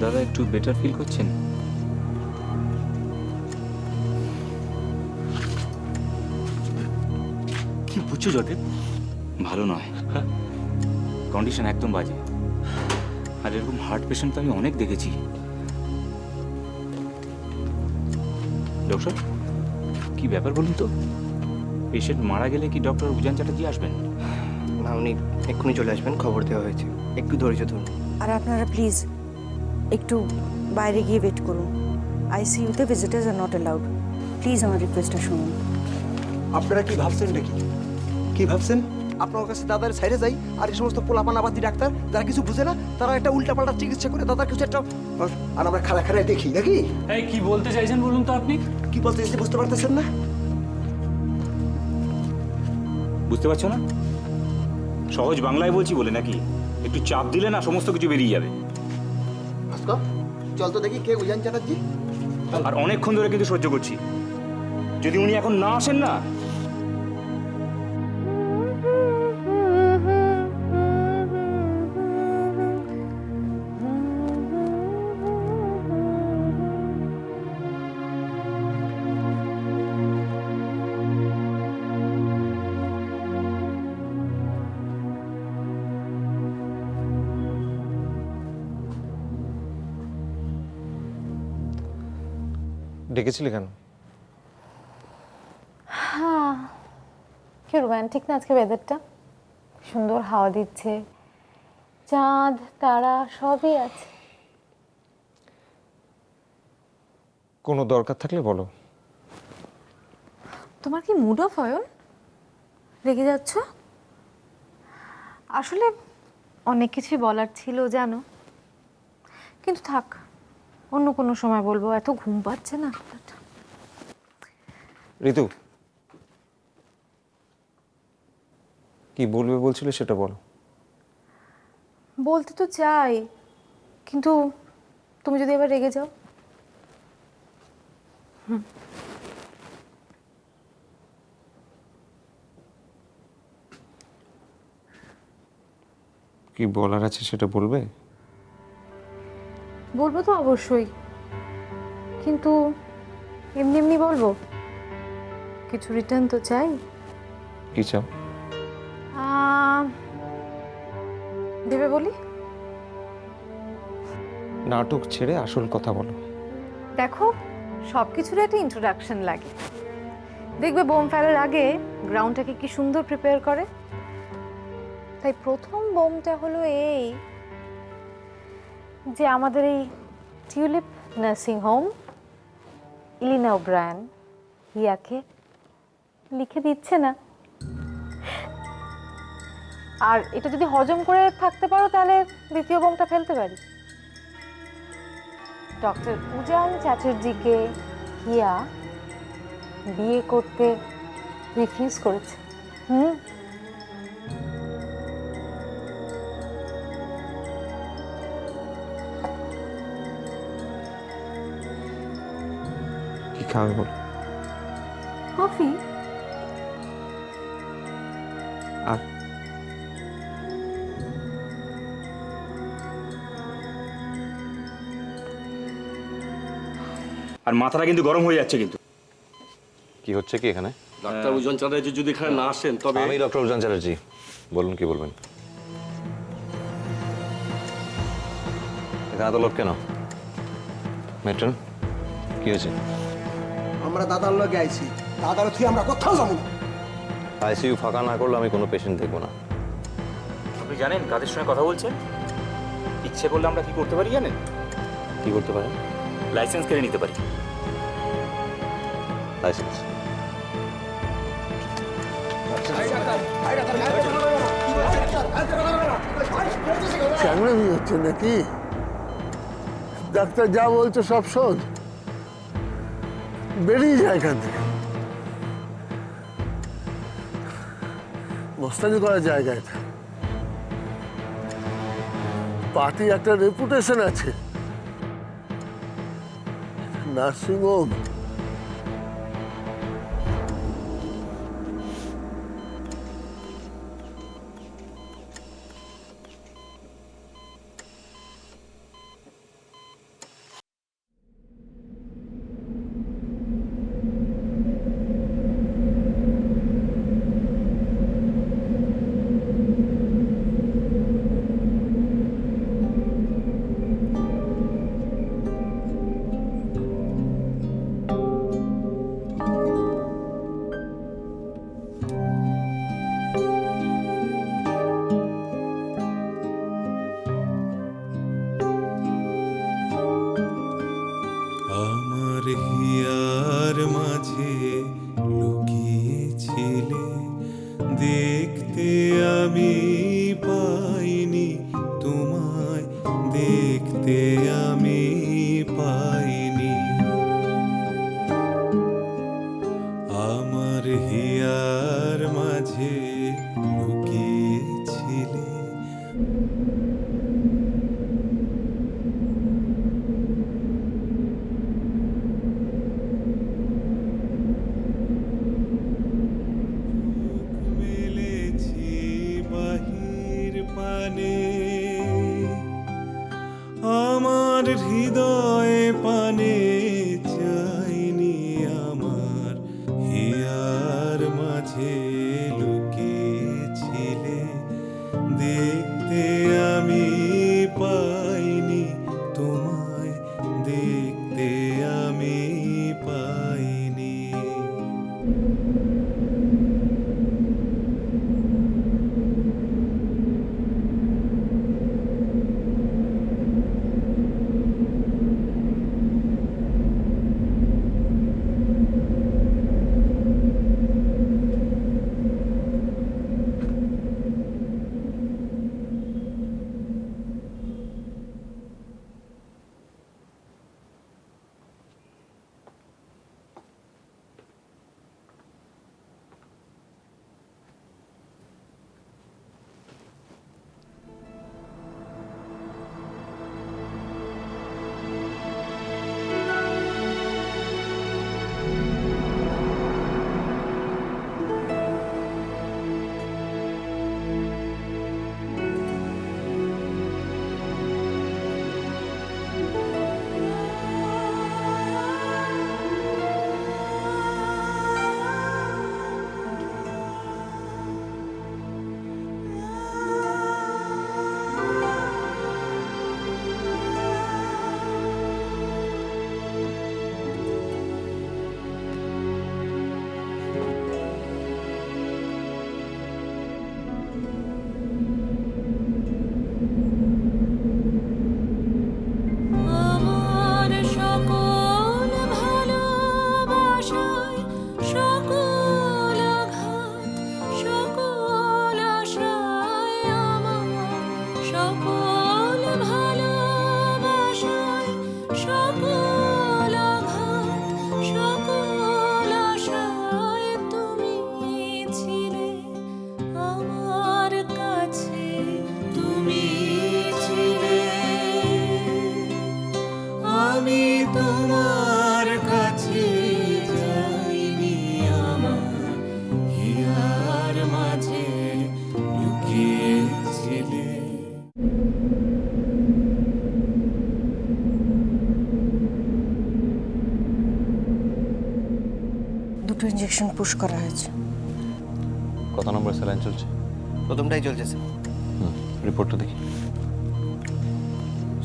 দাদা একটু better feel করছেন? কি বুঝছো জয়দেব? ভালো নয়, কন্ডিশন একদম বাজে। আর এরকম হার্ট পেশেন্ট তো আমি অনেক দেখেছি। ডক্টর, কি ব্যাপার বলুন তো? পেশেন্ট মারা গেলে কি ডক্টর উজান চ্যাটার্জি আসবেন? না, উনি এক্ষুনি চলে আসবেন, খবর দেওয়া হয়েছে। একটু ধৈর্য ধরুন। আর আপনারা প্লিজ একটু বাইরে গিয়ে ওয়েট করুন। আইসিইউতে visitors are not allowed. Please আমার রিকোয়েস্টটা শুনুন। আপনারা কি ভাবছেন নাকি? কি ভাবছেন? আপনার কাছে দাদার সাইডে যাই, আর এই সমস্ত পোলাপানাবাদী ডাক্তার যারা কিছু বুঝে না, তারা একটা উল্টাপাল্টা চিকিৎসা করে দাদার কিছু একটা, আর আমরা খাড়া খাড়ায় দেখি নাকি? এই কি বলতে চাইছেন বলুন তো আপনি? কি বলতে চাইছি বুঝতে পারতেছেন না? বুঝতে পারছো না? সহজ বাংলায় বলছি বলে নাকি? একটু চাপ দিলে না সমস্ত কিছু বেরিয়ে যাবে। ভাস্কর, চল তো দেখি কে উজান চ্যাটার্জি। আর অনেকক্ষণ ধরে কিন্তু সহ্য করছি। যদি উনি এখন না আসেন না, ডেকেছিলি কেন? কি রোম্যান্টিক না আজকে ওয়েদারটা, সুন্দর হাওয়া দিচ্ছে, চাঁদ তারা সবই আছে। কোনো দরকার থাকলে বলো। তোমার কি মুড অফ অয়ন? রেগে যাচ্ছ? আসলে অনেক কিছুই বলার ছিল জানো, কিন্তু থাক, অন্য কোনো সময় বলবো। এত ঘুম পাচ্ছে না। ঋতু, কি বলবে বলছিলে সেটা বলো। বলতে তো চাই, কিন্তু তুমি যদি এবার রেগে যাও। কি বলার আছে সেটা বলবে। বলবো তো অবশ্যই, কিন্তু এমনি এমনি বলবো? কিছু রিটার্ন তো চাই। কি চাও? ভেবে বলি। নাটক ছেড়ে আসল কথা বলো। দেখো, সব কিছুর একটা ইন্ট্রোডাকশন লাগে। দেখবে বোম ফেলার আগে গ্রাউন্ডটাকে কি সুন্দর প্রিপেয়ার করে। তাই প্রথম বোমটা হলো এই যে আমাদের এই টিউলিপ নার্সিং হোম ইলিনা ওব্রায়ান হিয়াকে লিখে দিচ্ছে না। আর এটা যদি হজম করে থাকতে পারো তাহলে দ্বিতীয় বোমটা ফেলতে পারি। ডক্টর উজান চ্যাটার্জিকে হিয়া বিয়ে করতে রিফিউজ করেছে। কি খাবে বলো। কফি? আর আর মাথাটা কিন্তু গরম হয়ে যাচ্ছে কিন্তু। কি হচ্ছে কি এখানে? ডাক্তার উজান চ্যাটার্জি যদি এখানে না আসেন তবে আমি ডক্টর উজান চ্যাটার্জি। বলুন কি বলবেন। এখানে তো লোক কেন? মেট্রন, কি হয়েছে? আমরা দাদার লগে আইছি, দাদার তুই আমরা কোথাও যাবো না। আইসিইউ ফাঁকা না করলে আমি কোনো পেশেন্ট দেখবো না। আপনি জানেন কাদের সঙ্গে কথা বলছেন? ইচ্ছে করলে আমরা কি করতে পারি জানেন? কি করতে পারেন? লাইসেন্স কেড়ে নিতে পারি। লাইসেন্স? চ্যাংড়ামি হচ্ছে নাকি? ডাক্তার যা বলছে সব শোন, বেরিয়ে যায় এখান থেকে। মস্তানি করার জায়গা এটা। পার্টি একটা রেপুটেশন আছে, নার্সিং হোম। দেখতে আমি পাইনি তোমায়, দেখতে আমি পাইনি। আমার হিয়ার মাঝে লুকিয়েছিলে। মেলেছি বাহির পানে, আমার হৃদয়ে পানে চাইনি। আমার হিয়ার মাঝে লুকিয়েছিলে, দেখতে আমি পাইনি তোমায়, দেখতে আমি পাইনি। আমার সকল ভালোবাসায়, সকল আঘাত, সকল আশায়, আমার সকল ভালোবাসায়, সকল আঘাত, সকল আশায় তুমি ছিলে আমার কাছে, তুমি ছিলে। আমি তোমার কাছে যাইনি, আমার হিয়ার মাঝে লুকিয়েছিলে। দুটো ইঞ্জেকশন পুশ করা হয়েছে। কত নম্বর স্যালাইন চলছে? প্রথমটাই চলছে স্যার। রিপোর্টটা দেখি।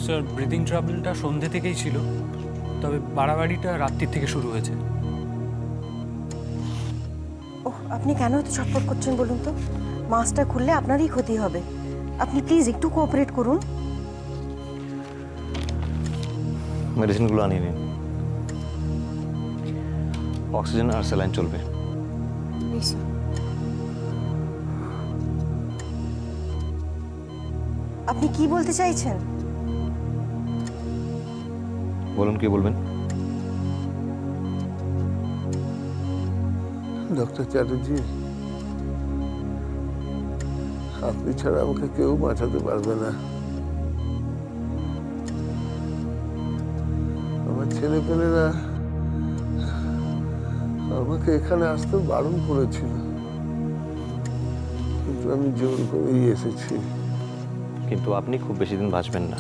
স্যার ব্রিদিং ট্রাবলটা সন্ধ্যে থেকেই ছিল, তবে বাড়াবাড়িটা রাত্রির থেকে শুরু হয়েছে। ওহ, আপনি কেন এত ছটফট করছেন বলুন তো? মাস্কটা খুললে আপনারই ক্ষতি হবে। আপনি প্লিজ একটু কোঅপারেট করুন। মেডিসিনগুলো আনিয়ে নিন। অক্সিজেন আর স্যালাইন চলবে। আপনি কি বলতে চাইছেন? বলুন, কি বলবেন? ডক্টর চ্যাটার্জি, আপনি ছাড়া আমাকে কেউ বাঁচাতে পারবে না। আমার ছেলেপেলেরা আমাকে এখানে আসতে বারণ করেছিল, কিন্তু আমি জোর করেই এসেছি। কিন্তু আপনি খুব বেশি দিন বাঁচবেন না।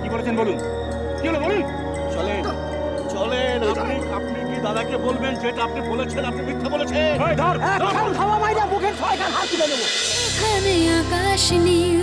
কি বলেছেন বলুন, কি হলো বলুন। চলেন চলেন, আপনি কি দাদাকে বলবেন যেটা আপনি বলেছেন আপনি মিথ্যা বলেছেন? খাওয়া মাইরা মুখের ছয়খান হাত তুলে নেবো। এখানে আকাশ নীল,